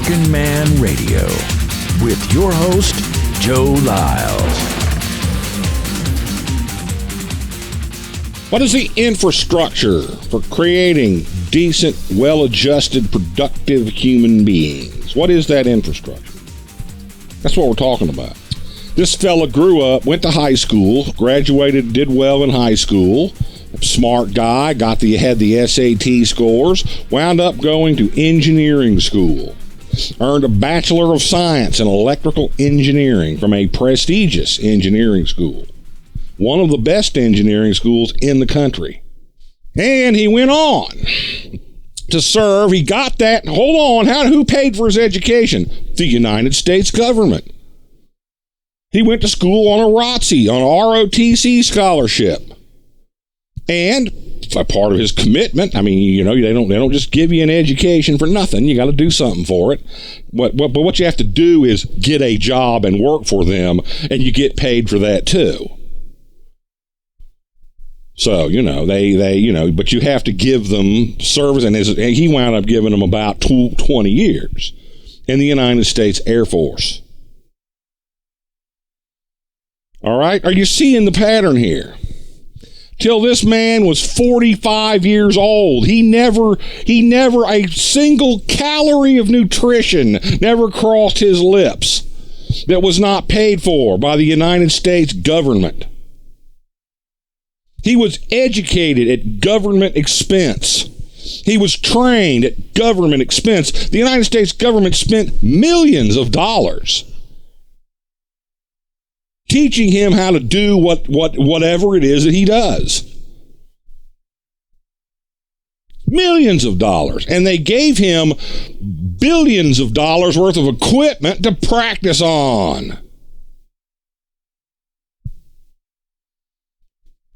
Working Man Radio with your host, Joe Lyles. What is the infrastructure for creating decent, well-adjusted, productive human beings? What is that infrastructure? That's what we're talking about. This fella grew up, went to high school, graduated, did well in high school. Smart guy, had the SAT scores, wound up going to engineering school. Earned a Bachelor of Science in Electrical Engineering from a prestigious engineering school. One of the best engineering schools in the country. And he went on to serve. He got that. Hold on. Who paid for his education? The United States government. He went to school on a ROTC, on a ROTC scholarship. And a part of his commitment, they don't just give you an education for nothing. You got to do something for it. But what you have to do is get a job and work for them, and you get paid for that too. So, but you have to give them service, and he wound up giving them about 20 years in the United States Air Force. All right? Are you seeing the pattern here? Till this man was 45 years old, he never a single calorie of nutrition never crossed his lips that was not paid for by the United States government. He was educated at government expense. He was trained at government expense. The United States government spent millions of dollars teaching him how to do whatever it is that he does. Millions of dollars. And they gave him billions of dollars worth of equipment to practice on.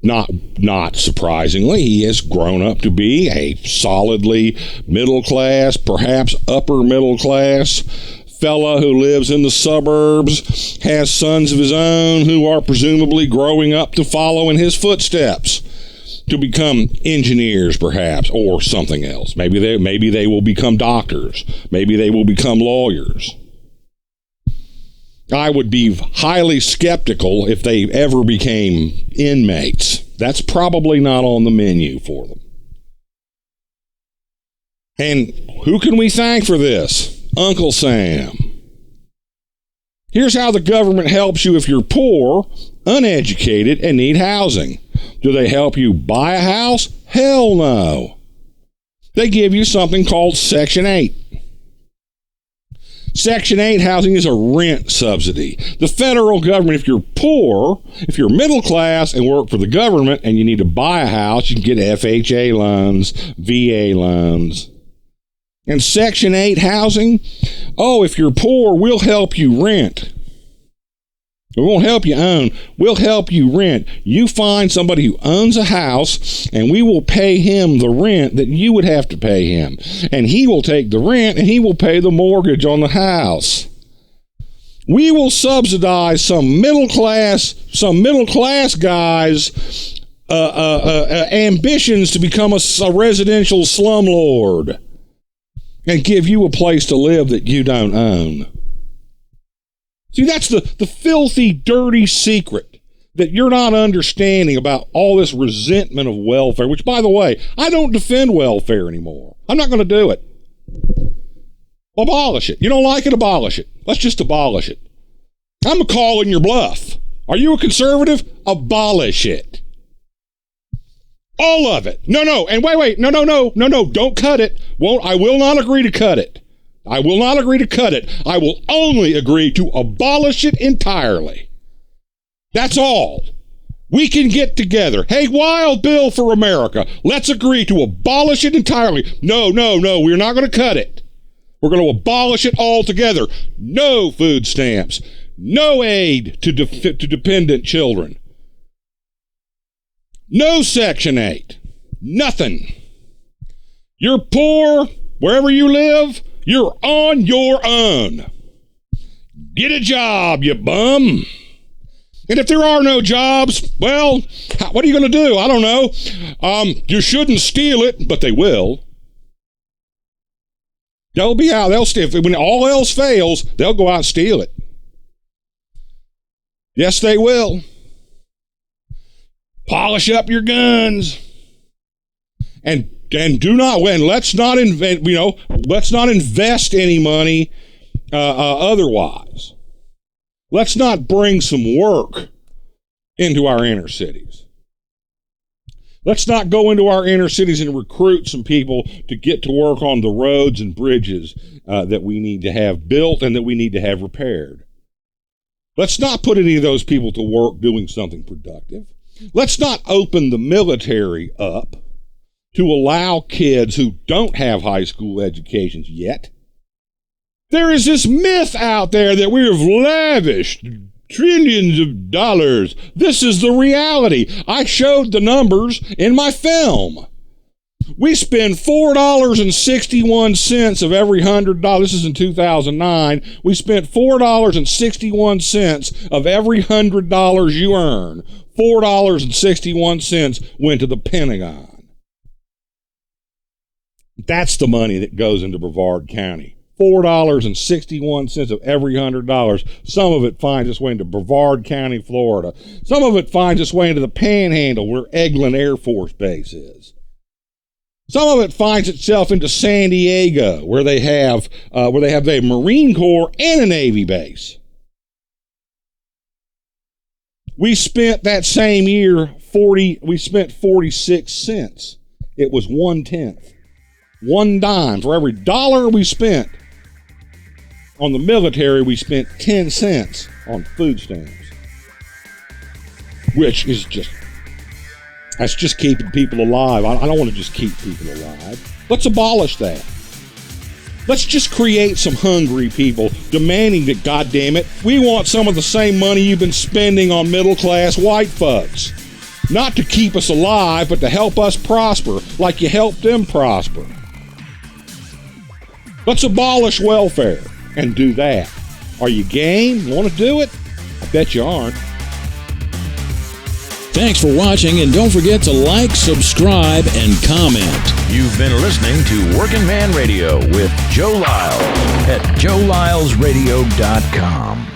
Not surprisingly, he has grown up to be a solidly middle class, perhaps upper middle class fella who lives in the suburbs, has sons of his own who are presumably growing up to follow in his footsteps, to become engineers perhaps, or something else. Maybe they will become doctors. Maybe they will become lawyers. I would be highly skeptical if they ever became inmates. That's probably not on the menu for them. And who can we thank for this? Uncle Sam. Here's how the government helps you if you're poor, uneducated, and need housing. Do they help you buy a house? Hell no. They give you something called Section 8. Section 8 housing is a rent subsidy. The federal government, if you're poor, if you're middle class and work for the government and you need to buy a house, you can get FHA loans, VA loans. And Section 8 housing, if you're poor, we'll help you rent. We won't help you own. We'll help you rent. You find somebody who owns a house, and we will pay him the rent that you would have to pay him. And he will take the rent, and he will pay the mortgage on the house. We will subsidize some middle class guys' ambitions to become a residential slumlord and give you a place to live that you don't own. See, that's the filthy, dirty secret that you're not understanding about all this resentment of welfare, which, by the way, I don't defend welfare anymore. I'm not going to do it. Abolish it. You don't like it? Abolish it. Let's just abolish it. I'm calling your bluff. Are you a conservative? Abolish it. All of it. No. And wait. No. Don't cut it. I will not agree to cut it. I will not agree to cut it. I will only agree to abolish it entirely. That's all. We can get together. Hey, Wild Bill for America. Let's agree to abolish it entirely. No. We're not going to cut it. We're going to abolish it altogether. No food stamps. No aid to dependent children. No Section 8. Nothing. You're poor wherever you live. You're on your own. Get a job, you bum. And if there are no jobs, well, what are you going to do? I don't know. You shouldn't steal it, but they will. They'll be out. They'll steal. When all else fails, they'll go out and steal it. Yes, they will. Polish up your guns. And do not win. Let's not invest any money otherwise. Let's not bring some work into our inner cities. Let's not go into our inner cities and recruit some people to get to work on the roads and bridges that we need to have built and that we need to have repaired. Let's not put any of those people to work doing something productive. Let's not open the military up to allow kids who don't have high school educations yet. There is this myth out there that we have lavished trillions of dollars. This is the reality. I showed the numbers in my film. We spend $4.61 of every $100. This is in 2009. We spent $4.61 of every $100 you earn. $4.61 went to the Pentagon. That's the money that goes into Brevard County. $4.61 of every $100. Some of it finds its way into Brevard County, Florida. Some of it finds its way into the Panhandle, where Eglin Air Force Base is. Some of it finds itself into San Diego, where they have the Marine Corps and a Navy base. We spent that same year 46 cents. It was 1/10. 1 dime. For every dollar we spent on the military, we spent 10 cents on food stamps. Which is that's just keeping people alive. I don't want to just keep people alive. Let's abolish that. Let's just create some hungry people demanding that, goddammit, we want some of the same money you've been spending on middle-class white folks. Not to keep us alive, but to help us prosper like you helped them prosper. Let's abolish welfare and do that. Are you game? Want to do it? I bet you aren't. Thanks for watching, and don't forget to like, subscribe, and comment. You've been listening to Working Man Radio with Joe Lyles at joelylesradio.com.